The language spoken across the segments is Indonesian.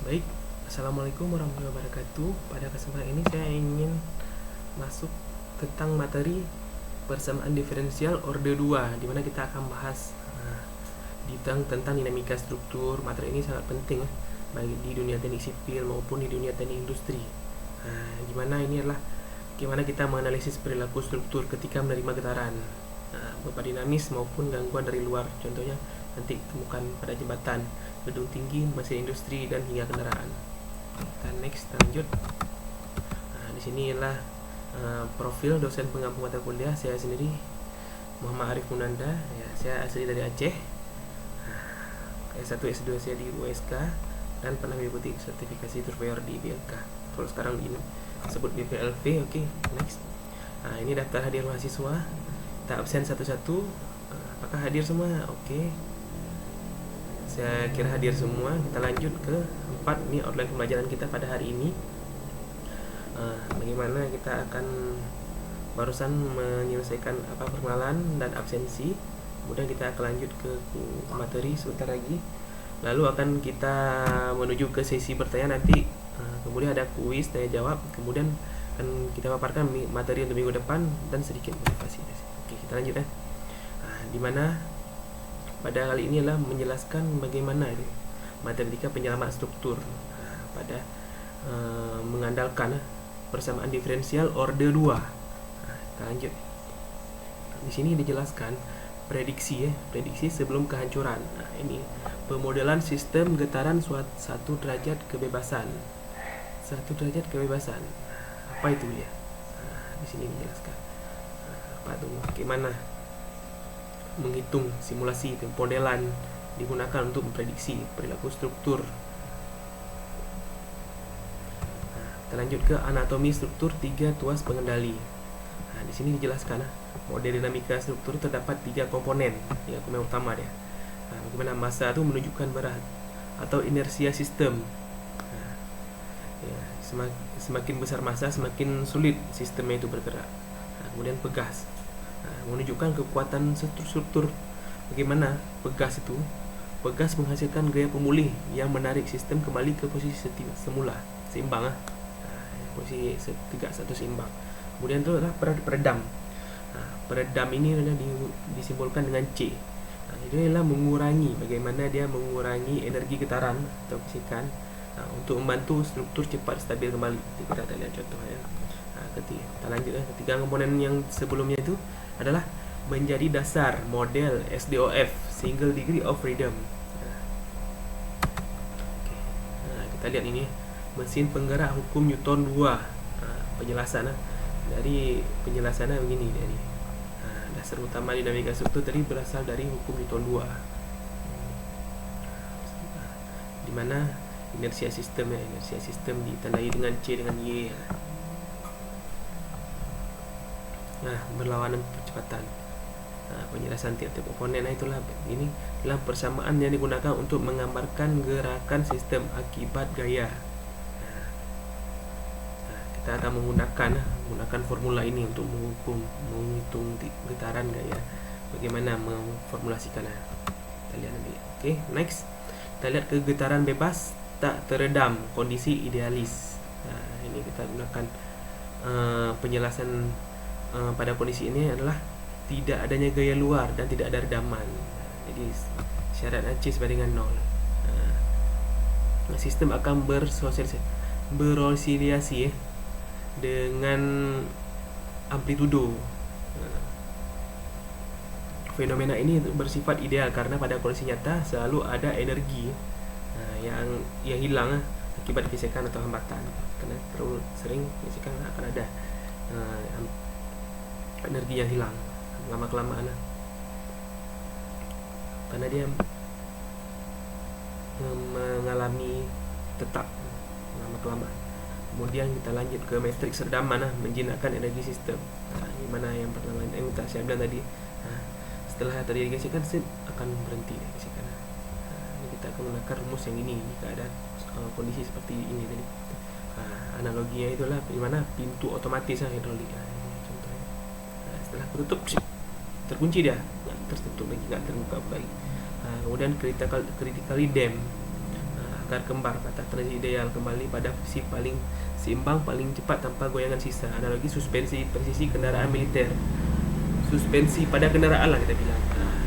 Baik, Assalamualaikum warahmatullahi wabarakatuh. Pada kesempatan ini saya ingin masuk tentang materi persamaan diferensial orde 2, di mana kita akan bahas tentang dinamika struktur. Materi ini sangat penting baik di dunia teknik sipil maupun di dunia teknik industri. Gimana kita menganalisis perilaku struktur ketika menerima getaran berupa dinamis maupun gangguan dari luar. Contohnya nanti temukan pada jembatan, gedung tinggi, mesin industri, dan hingga kendaraan. Kita next, lanjut. Di sini ialah profil dosen pengampu mata kuliah saya sendiri, Muhammad Arif Munanda. Ya, saya asli dari Aceh. S1 S2 saya di USK dan pernah mengikuti sertifikasi surveyor di BLK. Kalau sekarang ini disebut BPLV. Oke, next. Ini daftar hadir mahasiswa. Kita absen satu-satu. Apakah hadir semua? Oke. Saya kira hadir semua. Kita lanjut ke 4. Ini outline pembelajaran kita pada hari ini. Bagaimana kita akan barusan menyelesaikan perkenalan dan absensi. Kemudian kita akan lanjut ke materi sebentar lagi. Lalu akan kita menuju ke sesi bertanya nanti. Kemudian ada kuis tanya jawab. Kemudian akan kita paparkan materi untuk minggu depan dan sedikit motivasi. Oke, kita lanjut ya. Dimana pada kali ini adalah menjelaskan bagaimana matematika penyelamat struktur pada mengandalkan persamaan diferensial orde 2. Kita lanjut. Di sini dijelaskan prediksi sebelum kehancuran. Ini pemodelan sistem getaran satu derajat kebebasan. Apa itu ya? Di sini dijelaskan. Apa itu? Bagaimana menghitung simulasi pemodelan digunakan untuk memprediksi perilaku struktur. Kita lanjut ke anatomi struktur 3 tuas pengendali. Di sini dijelaskan model dinamika struktur terdapat 3 komponen utama dia. Bagaimana massa itu menunjukkan berat atau inersia sistem. Semakin besar massa, semakin sulit sistemnya itu bergerak. Kemudian pegas menunjukkan kekuatan struktur. Bagaimana pegas itu? Pegas menghasilkan gaya pemulih yang menarik sistem kembali ke posisi semula, seimbang. Posisi tegak satu seimbang. Kemudian itu adalah peredam. Peredam ini adalah disimbolkan dengan C. Itu adalah bagaimana dia mengurangi energi getaran atau fisikan untuk membantu struktur cepat stabil kembali. Kita lihat contohnya. Kita lanjut. Ketiga komponen yang sebelumnya itu adalah menjadi dasar model SDOF, Single Degree of Freedom. Kita lihat ini mesin penggerak hukum Newton 2. Penjelasan dari penjelasannya begini, dari dasar utama dinamika struktur tadi berasal dari hukum Newton 2, di mana inersia sistem ditandai dengan C dengan Y. Berlawanan percepatan. Penjelasan tiap-tiap komponen itulah ini adalah persamaan yang digunakan untuk menggambarkan gerakan sistem akibat gaya. Kita akan menggunakan formula ini untuk menghitung getaran gaya. Bagaimana memformulasikannya? Kita lihat nanti. Oke, next. Kita lihat ke getaran bebas tak teredam, kondisi idealis. Ini kita gunakan penjelasan pada kondisi ini adalah tidak adanya gaya luar dan tidak ada redaman. Jadi syarat C sama dengan 0. Sistem akan beroscilasi dengan amplitudo. Fenomena ini bersifat ideal karena pada kondisi nyata selalu ada energi yang hilang akibat gesekan atau hambatan. Karena terlalu sering gesekan akan ada energi yang hilang lama-kelamaan, karena dia mengalami tetap lama-kelamaan. Kemudian kita lanjut ke matriks redaman, menjinakkan energi sistem. Gimana yang pertama yang saya bilang tadi, setelah terjadi gesekan akan berhenti gesekan. Ini kita akan menggunakan rumus yang ini jika ada kondisi seperti ini tadi. Analoginya itulah gimana pintu otomatis hidrolik. Contohnya, setelah tutup terkunci dia, nggak tertutup lagi, nggak terbuka lagi. Kemudian critically dam, agar kembar patah transit ideal kembali pada posisi paling seimbang paling cepat tanpa goyangan sisa. Analogi suspensi presisi kendaraan militer, suspensi pada kendaraan lah kita bilang.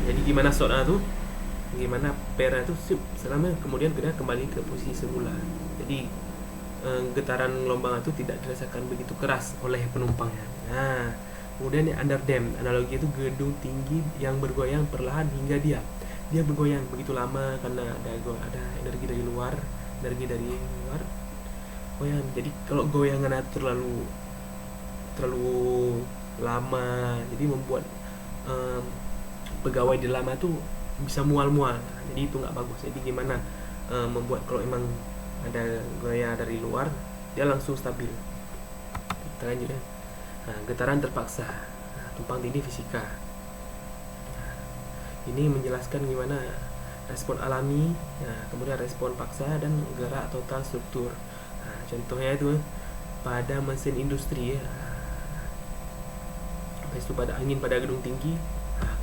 Jadi gimana shotnya tuh, gimana pernya tuh selama kemudian kita kembali ke posisi semula. Jadi getaran gelombang itu tidak dirasakan begitu keras oleh penumpangnya. Nah, kemudian yang under dam, analogi itu gedung tinggi yang bergoyang perlahan hingga dia bergoyang begitu lama karena ada energi dari luar goyang. Jadi kalau goyangan terlalu lama, jadi membuat pegawai di lama tuh bisa mual-mual. Jadi itu nggak bagus. Jadi gimana membuat kalau emang ada goyang dari luar dia langsung stabil. Kita lanjut ya. Getaran terpaksa, tumpang tindih fisika. Ini menjelaskan gimana respon alami, kemudian respon paksa dan gerak total struktur. Contohnya itu pada mesin industri ya. Habis itu pada angin pada gedung tinggi,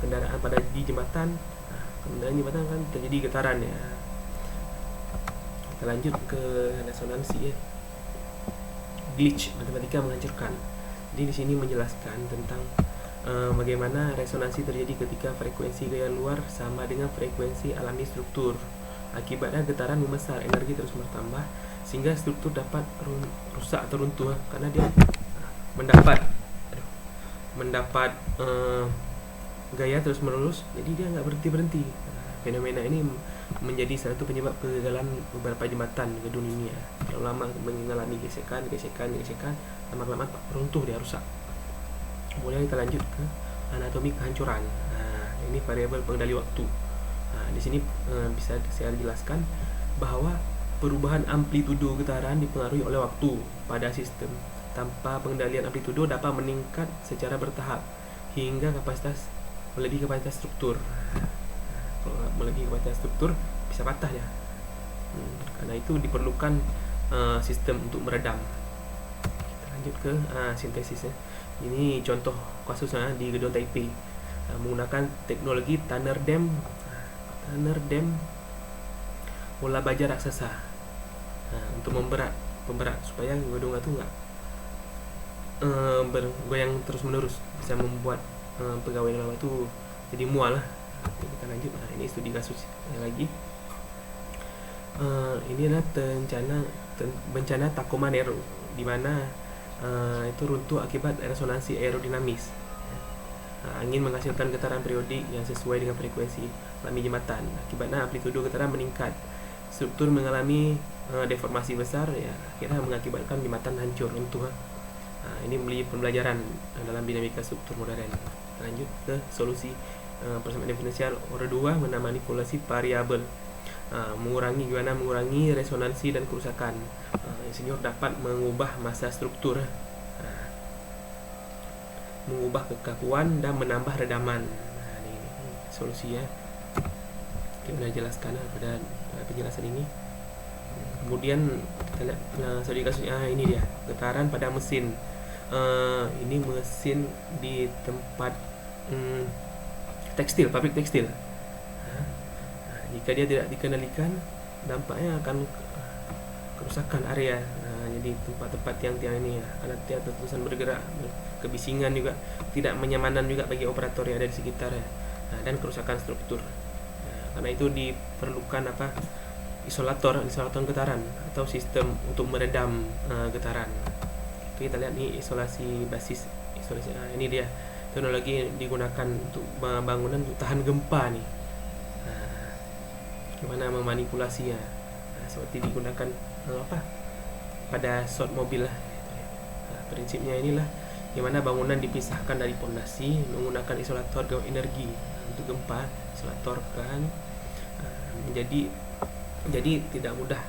kendaraan pada di jembatan, kemudian jembatan kan terjadi getaran ya. Kita lanjut ke resonansi ya. Glitch, matematika menghancurkan. Jadi di sini menjelaskan tentang bagaimana resonansi terjadi ketika frekuensi gaya luar sama dengan frekuensi alami struktur. Akibatnya getaran membesar, energi terus bertambah sehingga struktur dapat rusak atau runtuh karena dia mendapat gaya terus menerus, jadi dia nggak berhenti. Fenomena ini menjadi salah satu penyebab kegagalan beberapa jembatan di dunia. Terlalu lama mengalami gesekan, lama-lama runtuh, dia rusak. Kemudian kita lanjut ke anatomi kehancuran. Ini variabel pengendali waktu. Di sini bisa saya jelaskan bahwa perubahan amplitudo getaran dipengaruhi oleh waktu pada sistem. Tanpa pengendalian amplitudo dapat meningkat secara bertahap hingga melebihi kapasitas struktur. Kalau melebihi kapasitas struktur bisa patah ya. Karena itu diperlukan sistem untuk meredam. Kita lanjut ke sintesisnya. Ini contoh kasusnya di gedung Taipei, menggunakan teknologi Tanner Dam bola baja raksasa untuk pemberat supaya gedung itu nggak bergoyang terus menerus, bisa membuat pegawai lama itu jadi mual lah. Kita lanjut. Ini studi kasus lagi. Ini adalah bencana Tacoma Narrow, di mana itu runtuh akibat resonansi aerodinamis. Angin menghasilkan getaran periodik yang sesuai dengan frekuensi alami jembatan. Akibatnya amplitudo getaran meningkat, struktur mengalami deformasi besar ya, akhirnya mengakibatkan jembatan hancur, runtuh. Ini menjadi pembelajaran dalam dinamika struktur modern. Lanjut ke solusi persamaan diferensial order 2 memanipulasi variabel. Mengurangi resonansi dan kerusakan. Insinyur dapat mengubah massa struktur, mengubah kekakuan dan menambah redaman. Ini solusi ya. Kita sudah jelaskan pada penjelasan ini. Kemudian kita lihat studi kasusnya. Ini dia getaran pada mesin. Ini mesin di tempat tekstil, pabrik tekstil. Jika dia tidak dikendalikan, dampaknya akan kerusakan area. Jadi tempat-tempat tiang-tiang ini ya, karena tiang terus-terusan bergerak, kebisingan juga, tidak menyamanan juga bagi operator yang ada di sekitar ya. Dan kerusakan struktur. Karena itu diperlukan isolator getaran atau sistem untuk meredam getaran. Kita lihat nih isolasi basis. Ini dia teknologi yang digunakan untuk bangunan untuk tahan gempa nih. Gimana memanipulasinya? Seperti digunakan pada shot mobil lah. Prinsipnya inilah gimana bangunan dipisahkan dari pondasi menggunakan isolator geoenergi untuk gempa, isolatorkan jadi tidak mudah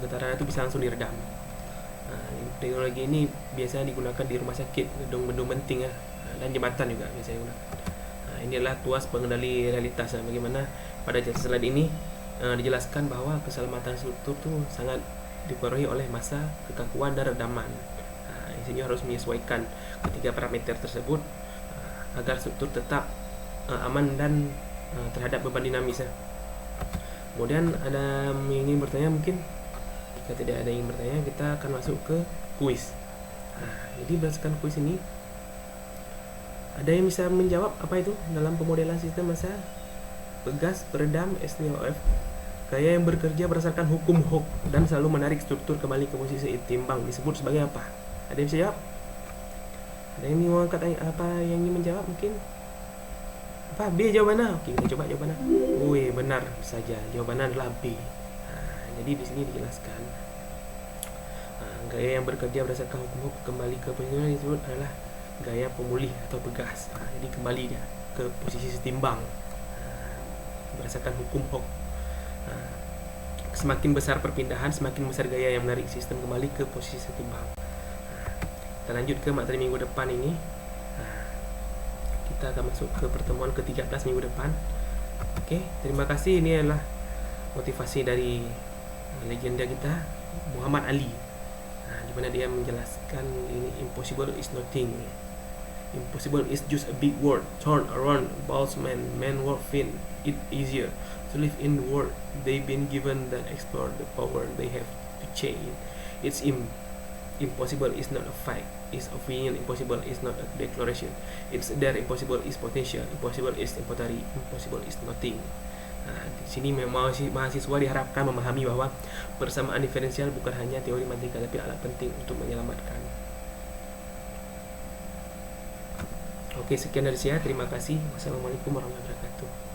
getaran itu bisa langsung diredam. Teknologi ini biasanya digunakan di rumah sakit, gedung-gedung penting ya, dan jembatan juga biasanya digunakan. Inilah tuas pengendali realitas. Bagaimana pada slide ini dijelaskan bahwa keselamatan struktur itu sangat dipengaruhi oleh massa, kekakuan, dan redaman. Insinyur harus menyesuaikan ketiga parameter tersebut agar struktur tetap aman dan terhadap beban dinamis. Kemudian ada yang ingin bertanya mungkin? Jika tidak ada yang ingin bertanya, kita akan masuk ke kuis. Nah, jadi berdasarkan kuis ini, ada yang bisa menjawab apa itu dalam pemodelan sistem massa? Pegas, peredam, STOF. Gaya yang bekerja berdasarkan hukum Hooke dan selalu menarik struktur kembali ke posisi seimbang disebut sebagai apa? Ada yang bisa jawab? Ada yang ingin mengangkat apa yang ingin menjawab mungkin? Apa? B jawabannya? Oke, kita coba jawabannya. Wih, benar saja. Jawabannya adalah B. Nah, jadi di sini dijelaskan gaya yang bekerja berdasarkan hukum Hooke kembali ke posisi yang disebut adalah gaya pemulih atau pegas. Nah, jadi kembali dia ke posisi setimbang berdasarkan hukum Hooke. Nah, semakin besar perpindahan, semakin besar gaya yang menarik sistem kembali ke posisi setimbang. Nah, kita lanjut ke materi minggu depan ini. Nah, kita akan masuk ke pertemuan ke-13 minggu depan. Oke, terima kasih. Ini adalah motivasi dari legenda kita, Muhammad Ali. Nah, di mana dia menjelaskan ini impossible is nothing. Impossible is just a big word. Turn around, Boltzmann, man work fin it easier to live in the world they've been given than explore the power they have to change. It's impossible is not a fact. It's opinion. Impossible is not a declaration. It's there. Impossible is potential. Impossible is temporary. Impossible is nothing. Nah, di sini memang mahasiswa diharapkan memahami bahwa persamaan diferensial bukan hanya teori matematika tapi alat penting untuk menyelamatkan. Oke, sekian dari saya. Terima kasih. Wassalamualaikum warahmatullahi wabarakatuh.